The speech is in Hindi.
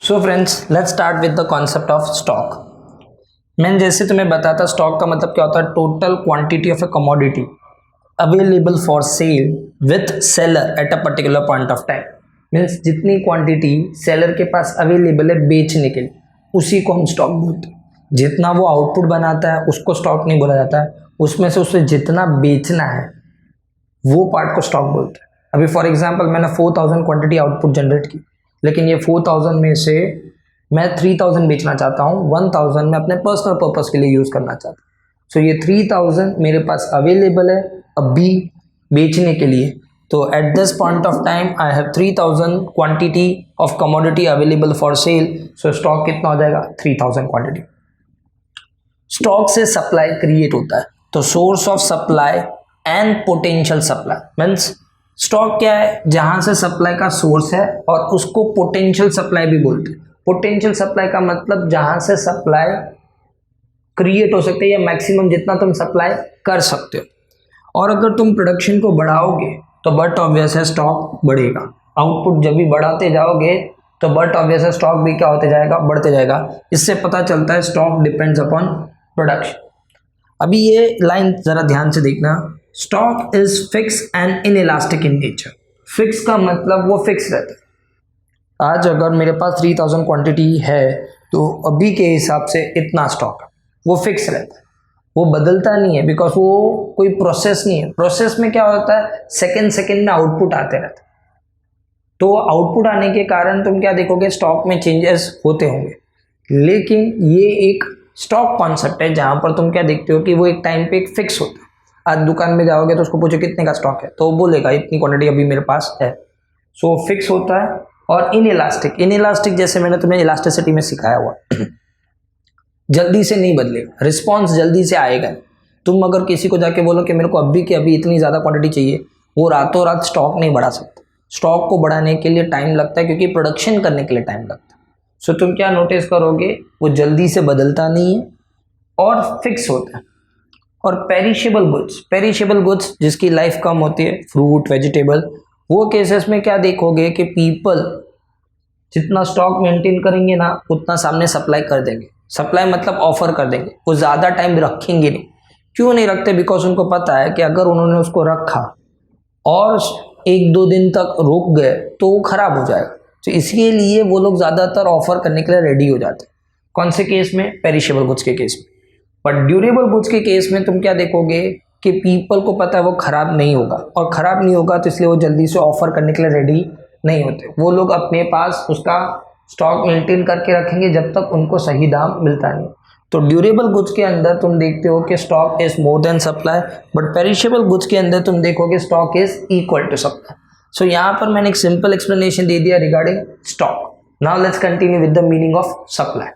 So friends, let's start with the concept of stock. मैंने जैसे तुम्हें बताया था, स्टॉक का मतलब क्या होता है? Total quantity of A commodity available for sale with seller at a particular point of time. Means जितनी क्वांटिटी सेलर के पास अवेलेबल है बेचने के लिए, उसी को हम स्टॉक बोलते हैं। जितना वो आउटपुट बनाता है उसको स्टॉक नहीं बोला जाता है, उसमें से उसे जितना बेचना है वो पार्ट को स्टॉक बोलते हैं। अभी फॉर एग्जांपल मैंने 4000 क्वांटिटी आउटपुट जनरेट की, लेकिन ये 4000 में से मैं 3000 बेचना चाहता हूँ, 1000 मैं अपने पर्सनल पर्पस के लिए यूज़ करना चाहता हूँ। सो ये 3000 मेरे पास अवेलेबल है अभी बेचने के लिए। तो at this point of time I have 3000 quantity of commodity available for sale. So stock कितना हो जाएगा? 3000 क्वांटिटी। स्टॉक से सप्लाई क्रिएट होता है, तो source of supply and potential supply. Means stock क्या है? जहां से सप्लाई का सोर्स है, और उसको पोटेंशियल सप्लाई भी बोलते हैं। पोटेंशियल सप्लाई का मतलब जहां से सप्लाई क्रिएट हो सकती है या मैक्सिमम जितना तुम सप्लाई कर सकते हो। और अगर तुम प्रोडक्शन को बढ़ाओगे तो बट ऑब्वियस है स्टॉक बढ़ेगा। आउटपुट जब भी बढ़ाते जाओगे तो बट ऑब्वियस है स्टॉक भी क्या होते जाएगा? बढ़ते जाएगा। इससे पता चलता है स्टॉक डिपेंड्स अपॉन प्रोडक्शन। अभी ये लाइन जरा ध्यान से देखना। Stock is fix and inelastic in nature. Fix का मतलब वो फिक्स रहता है। आज अगर मेरे पास 3000 क्वांटिटी है तो अभी के हिसाब से इतना स्टॉक है, वो फिक्स रहता है, वो बदलता नहीं है। बिकॉज वो कोई प्रोसेस नहीं है। प्रोसेस में क्या होता है? सेकेंड में आउटपुट आते रहते हैं। तो आउटपुट आने के कारण तुम क्या देखोगे? स्टॉक में चेंजेस होते होंगे। लेकिन ये एक स्टॉक कॉन्सेप्ट है जहां पर तुम क्या देखते हो कि वो एक टाइम पे एक फिक्स होता है। आज दुकान में जाओगे तो उसको पूछो कितने का स्टॉक है, तो वो बोलेगा इतनी क्वांटिटी अभी मेरे पास है। सो फिक्स होता है। और इनइलास्टिक जैसे मैंने तुम्हें इलास्टिसिटी में सिखाया हुआ, जल्दी से नहीं बदलेगा, रिस्पॉन्स जल्दी से आएगा। तुम अगर किसी को जाके बोलो कि मेरे को अभी के अभी इतनी ज़्यादा क्वांटिटी चाहिए, वो रातों रात स्टॉक नहीं बढ़ा सकता। स्टॉक को बढ़ाने के लिए टाइम लगता है, क्योंकि प्रोडक्शन करने के लिए टाइम लगता है। सो तुम क्या नोटिस करोगे? वो जल्दी से बदलता नहीं है और फिक्स होता है। और पेरिशेबल गुड्स जिसकी लाइफ कम होती है, फ्रूट, वेजिटेबल, वो केसेस में क्या देखोगे कि पीपल जितना स्टॉक मेंटेन करेंगे ना, उतना सामने सप्लाई कर देंगे। सप्लाई मतलब ऑफर कर देंगे, वो ज़्यादा टाइम रखेंगे नहीं। क्यों नहीं रखते? बिकॉज उनको पता है कि अगर उन्होंने उसको रखा और 1-2 दिन तक रुक गए तो वो खराब हो जाएगा। तो इसके लिए वो लोग ज़्यादातर ऑफर करने के लिए रेडी हो जाते हैं। कौन से केस में? पेरिशेबल गुड्स के केस में। बट ड्यूरेबल गुड्स के केस में तुम क्या देखोगे कि पीपल को पता है वो खराब नहीं होगा, और खराब नहीं होगा तो इसलिए वो जल्दी से ऑफर करने के लिए रेडी नहीं होते। वो लोग अपने पास उसका स्टॉक मेंटेन करके रखेंगे जब तक उनको सही दाम मिलता नहीं। तो ड्यूरेबल गुड्स के अंदर तुम देखते हो कि stock is more than supply, but perishable goods के अंदर तुम देखोगे stock is equal to supply. So यहाँ पर मैंने एक सिंपल एक्सप्लेनेशन दे दिया regarding stock. Now let's continue with the meaning of supply.